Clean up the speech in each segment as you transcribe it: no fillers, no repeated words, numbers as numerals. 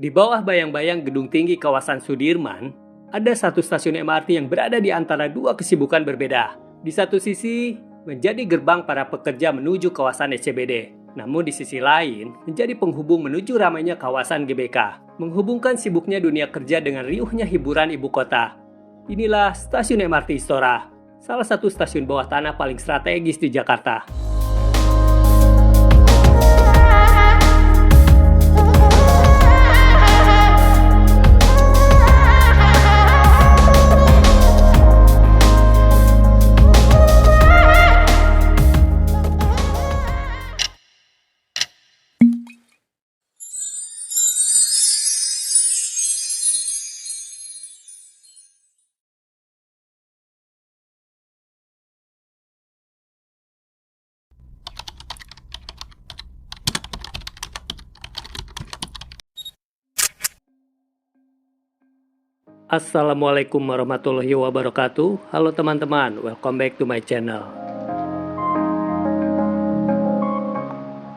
Di bawah bayang-bayang gedung tinggi kawasan Sudirman, ada satu stasiun MRT yang berada di antara dua kesibukan berbeda. Di satu sisi, menjadi gerbang para pekerja menuju kawasan SCBD. Namun di sisi lain, menjadi penghubung menuju ramainya kawasan GBK. Menghubungkan sibuknya dunia kerja dengan riuhnya hiburan ibu kota. Inilah stasiun MRT Istora, salah satu stasiun bawah tanah paling strategis di Jakarta. Assalamualaikum warahmatullahi wabarakatuh. Halo teman-teman, welcome back to my channel.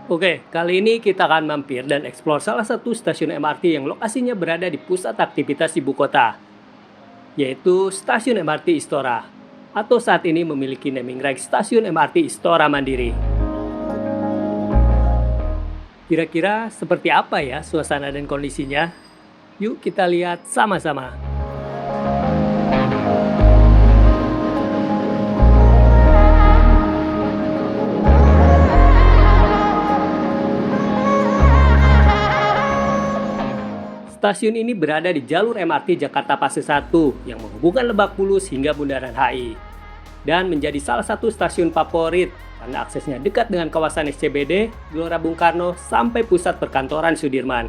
Oke, kali ini kita akan mampir dan eksplor salah satu stasiun MRT yang lokasinya berada di pusat aktivitas ibu kota, yaitu stasiun MRT Istora, atau saat ini memiliki naming rights stasiun MRT Istora Mandiri. Kira-kira seperti apa ya suasana dan kondisinya? Yuk kita lihat sama-sama. Stasiun ini berada di jalur MRT Jakarta Fase 1 yang menghubungkan Lebak Bulus hingga Bundaran HI. Dan menjadi salah satu stasiun favorit karena aksesnya dekat dengan kawasan SCBD, Gelora Bung Karno, sampai pusat perkantoran Sudirman.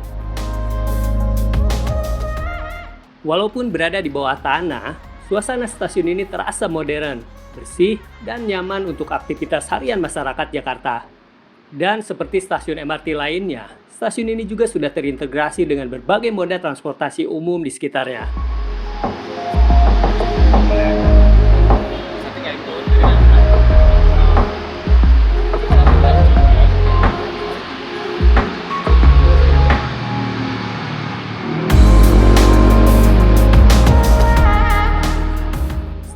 Walaupun berada di bawah tanah, suasana stasiun ini terasa modern, bersih, dan nyaman untuk aktivitas harian masyarakat Jakarta. Dan seperti stasiun MRT lainnya, stasiun ini juga sudah terintegrasi dengan berbagai moda transportasi umum di sekitarnya.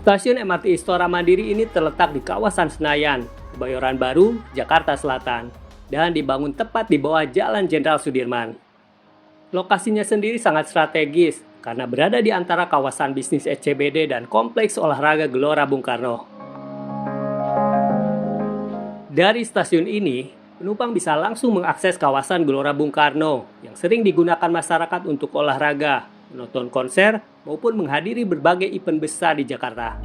Stasiun MRT Istora Mandiri ini terletak di kawasan Senayan, Kebayoran Baru, Jakarta Selatan, dan dibangun tepat di bawah Jalan Jenderal Sudirman. Lokasinya sendiri sangat strategis karena berada di antara kawasan bisnis SCBD dan kompleks olahraga Gelora Bung Karno. Dari stasiun ini, penumpang bisa langsung mengakses kawasan Gelora Bung Karno yang sering digunakan masyarakat untuk olahraga, menonton konser, maupun menghadiri berbagai event besar di Jakarta.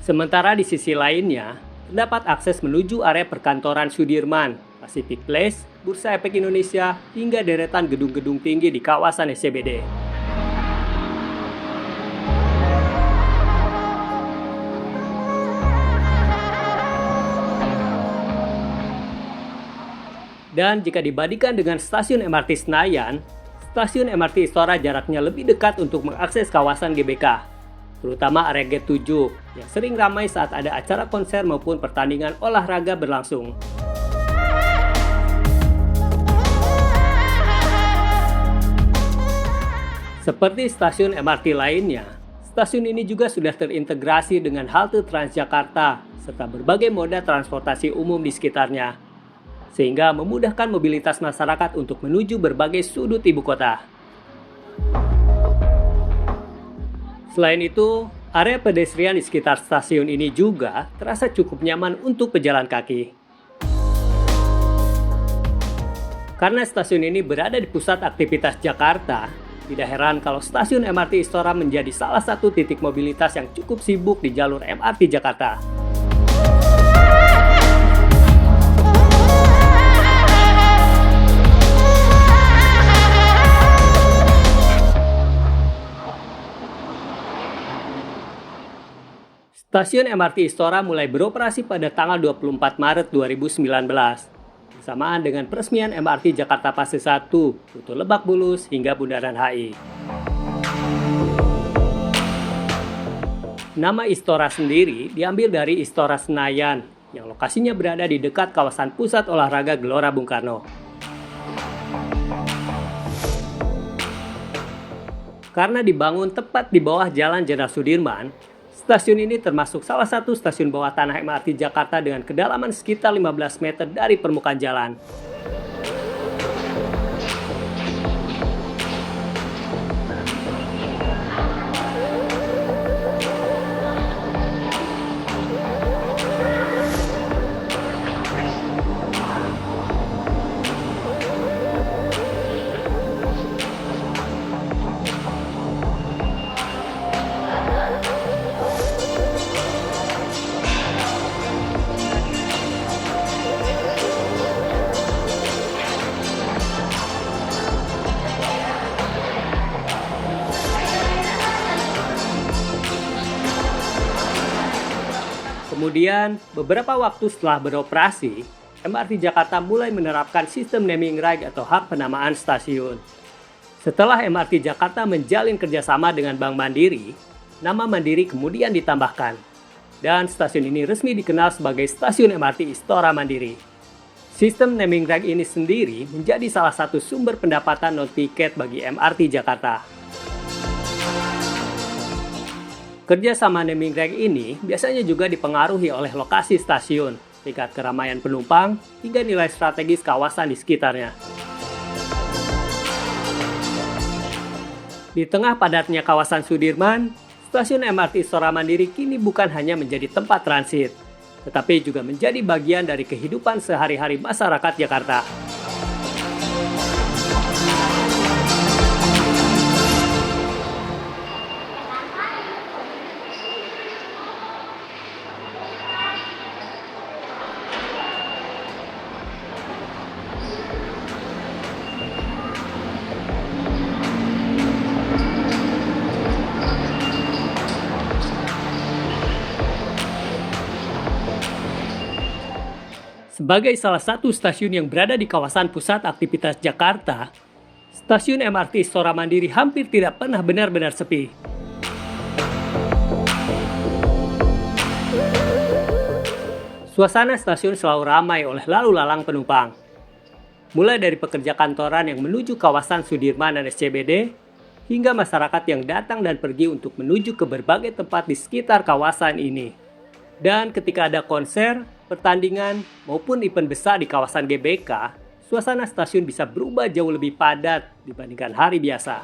Sementara di sisi lainnya, terdapat akses menuju area perkantoran Sudirman, Pacific Place, Bursa Efek Indonesia, hingga deretan gedung-gedung tinggi di kawasan SCBD. Dan jika dibandingkan dengan stasiun MRT Senayan, stasiun MRT Istora jaraknya lebih dekat untuk mengakses kawasan GBK, terutama area Gate 7 yang sering ramai saat ada acara konser maupun pertandingan olahraga berlangsung. Seperti stasiun MRT lainnya, stasiun ini juga sudah terintegrasi dengan halte Transjakarta serta berbagai moda transportasi umum di sekitarnya, sehingga memudahkan mobilitas masyarakat untuk menuju berbagai sudut ibu kota. Selain itu, area pedestrian di sekitar stasiun ini juga terasa cukup nyaman untuk pejalan kaki. Karena stasiun ini berada di pusat aktivitas Jakarta, tidak heran kalau stasiun MRT Istora menjadi salah satu titik mobilitas yang cukup sibuk di jalur MRT Jakarta. Stasiun MRT Istora mulai beroperasi pada tanggal 24 Maret 2019, bersamaan dengan peresmian MRT Jakarta Fase 1, rute Lebak Bulus hingga Bundaran HI. Nama Istora sendiri diambil dari Istora Senayan, yang lokasinya berada di dekat kawasan pusat olahraga Gelora Bung Karno. Karena dibangun tepat di bawah Jalan Jenderal Sudirman, stasiun ini termasuk salah satu stasiun bawah tanah MRT Jakarta dengan kedalaman sekitar 15 meter dari permukaan jalan. Kemudian, beberapa waktu setelah beroperasi, MRT Jakarta mulai menerapkan sistem naming right atau hak penamaan stasiun. Setelah MRT Jakarta menjalin kerjasama dengan Bank Mandiri, nama Mandiri kemudian ditambahkan. Dan stasiun ini resmi dikenal sebagai Stasiun MRT Istora Mandiri. Sistem naming right ini sendiri menjadi salah satu sumber pendapatan non-tiket bagi MRT Jakarta. Kerjasama naming right ini biasanya juga dipengaruhi oleh lokasi stasiun, tingkat keramaian penumpang, hingga nilai strategis kawasan di sekitarnya. Di tengah padatnya kawasan Sudirman, stasiun MRT Istora Mandiri kini bukan hanya menjadi tempat transit, tetapi juga menjadi bagian dari kehidupan sehari-hari masyarakat Jakarta. Sebagai salah satu stasiun yang berada di kawasan pusat aktivitas Jakarta, stasiun MRT Istora Mandiri hampir tidak pernah benar-benar sepi. Suasana stasiun selalu ramai oleh lalu lalang penumpang. Mulai dari pekerja kantoran yang menuju kawasan Sudirman dan SCBD, hingga masyarakat yang datang dan pergi untuk menuju ke berbagai tempat di sekitar kawasan ini. Dan ketika ada konser, pertandingan, maupun event besar di kawasan GBK, suasana stasiun bisa berubah jauh lebih padat dibandingkan hari biasa.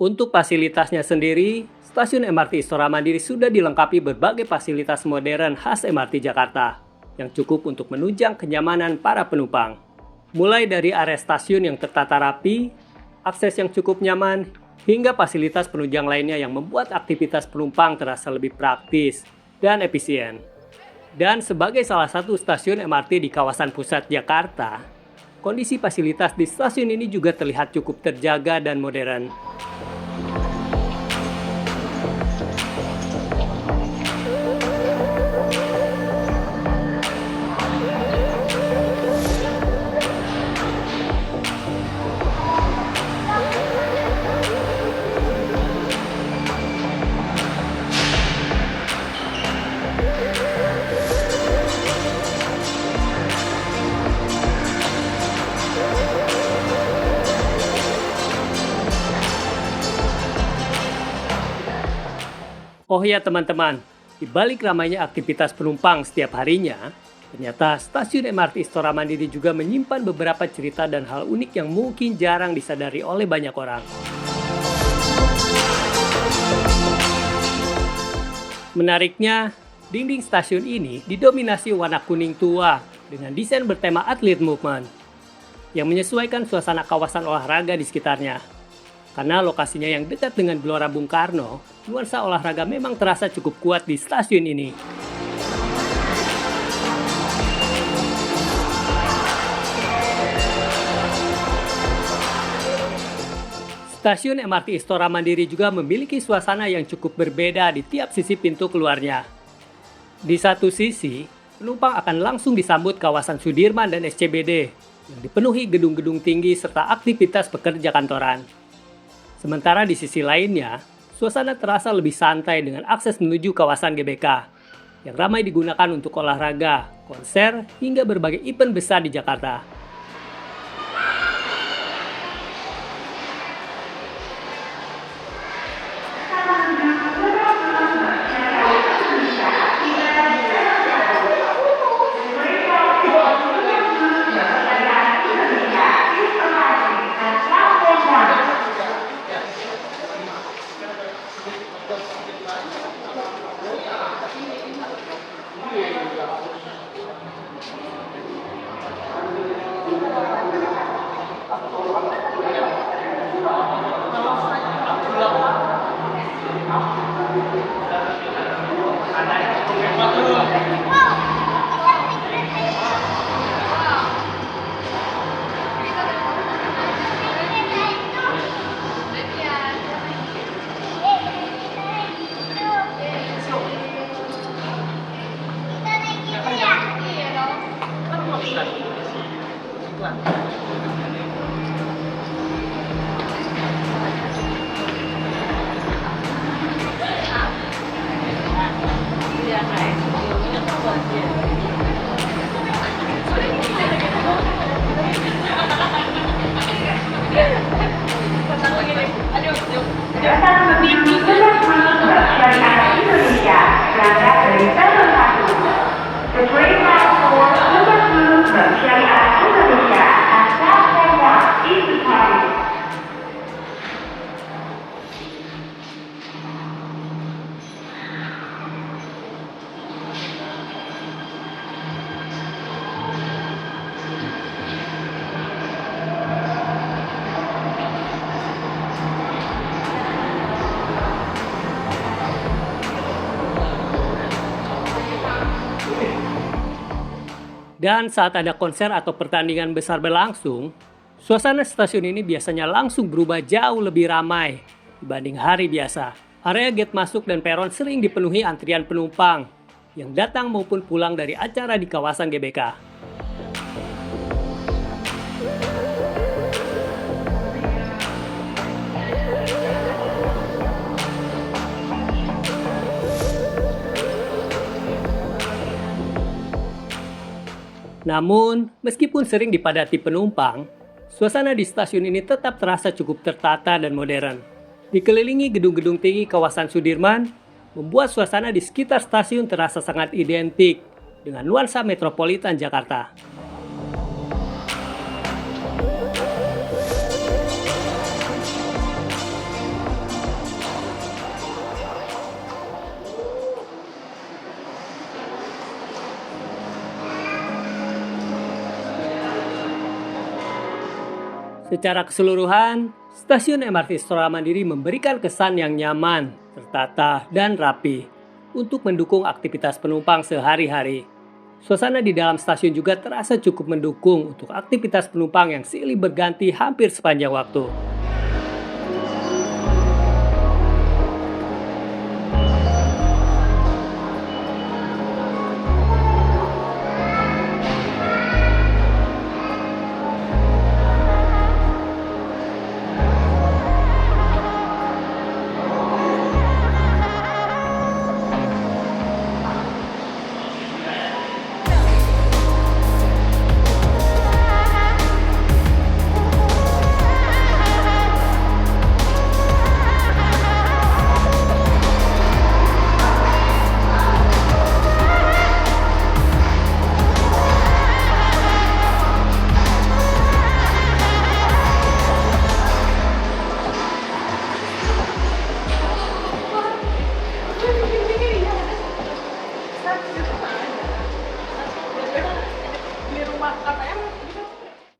Untuk fasilitasnya sendiri, stasiun MRT Istora Mandiri sudah dilengkapi berbagai fasilitas modern khas MRT Jakarta yang cukup untuk menunjang kenyamanan para penumpang. Mulai dari area stasiun yang tertata rapi, akses yang cukup nyaman, hingga fasilitas penunjang lainnya yang membuat aktivitas penumpang terasa lebih praktis dan efisien. Dan sebagai salah satu stasiun MRT di kawasan pusat Jakarta, kondisi fasilitas di stasiun ini juga terlihat cukup terjaga dan modern. Oh ya teman-teman, di balik ramainya aktivitas penumpang setiap harinya, ternyata stasiun MRT Istora Mandiri juga menyimpan beberapa cerita dan hal unik yang mungkin jarang disadari oleh banyak orang. Menariknya, dinding stasiun ini didominasi warna kuning tua dengan desain bertema atlet movement yang menyesuaikan suasana kawasan olahraga di sekitarnya. Karena lokasinya yang dekat dengan Gelora Bung Karno, nuansa olahraga memang terasa cukup kuat di stasiun ini. Stasiun MRT Istora Mandiri juga memiliki suasana yang cukup berbeda di tiap sisi pintu keluarnya. Di satu sisi, penumpang akan langsung disambut kawasan Sudirman dan SCBD yang dipenuhi gedung-gedung tinggi serta aktivitas pekerja kantoran. Sementara di sisi lainnya, suasana terasa lebih santai dengan akses menuju kawasan GBK yang ramai digunakan untuk olahraga, konser, hingga berbagai event besar di Jakarta. Indonesia berangkat dari stasiun 1. The train has for Dan saat ada konser atau pertandingan besar berlangsung, suasana stasiun ini biasanya langsung berubah jauh lebih ramai dibanding hari biasa. Area gate masuk dan peron sering dipenuhi antrian penumpang yang datang maupun pulang dari acara di kawasan GBK. Namun, meskipun sering dipadati penumpang, suasana di stasiun ini tetap terasa cukup tertata dan modern. Dikelilingi gedung-gedung tinggi kawasan Sudirman, membuat suasana di sekitar stasiun terasa sangat identik dengan nuansa metropolitan Jakarta. Secara keseluruhan, stasiun MRT Istora Mandiri memberikan kesan yang nyaman, tertata, dan rapi untuk mendukung aktivitas penumpang sehari-hari. Suasana di dalam stasiun juga terasa cukup mendukung untuk aktivitas penumpang yang silih berganti hampir sepanjang waktu.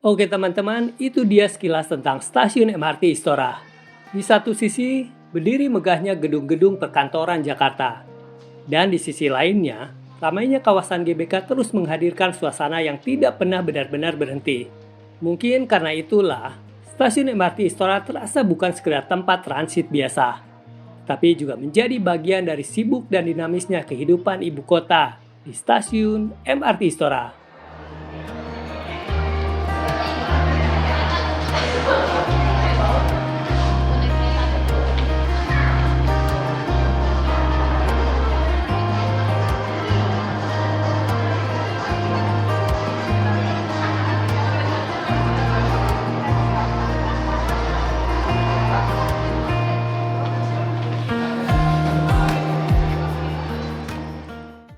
Oke teman-teman, itu dia sekilas tentang stasiun MRT Istora. Di satu sisi, berdiri megahnya gedung-gedung perkantoran Jakarta. Dan di sisi lainnya, ramainya kawasan GBK terus menghadirkan suasana yang tidak pernah benar-benar berhenti. Mungkin karena itulah, stasiun MRT Istora terasa bukan sekedar tempat transit biasa, tapi juga menjadi bagian dari sibuk dan dinamisnya kehidupan ibu kota di stasiun MRT Istora.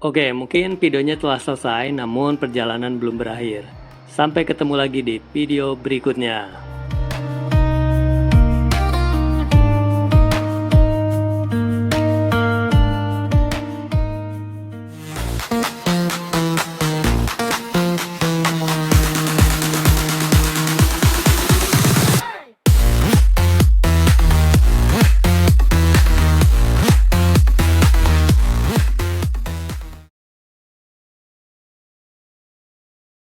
Oke, mungkin videonya telah selesai, namun perjalanan belum berakhir. Sampai ketemu lagi di video berikutnya.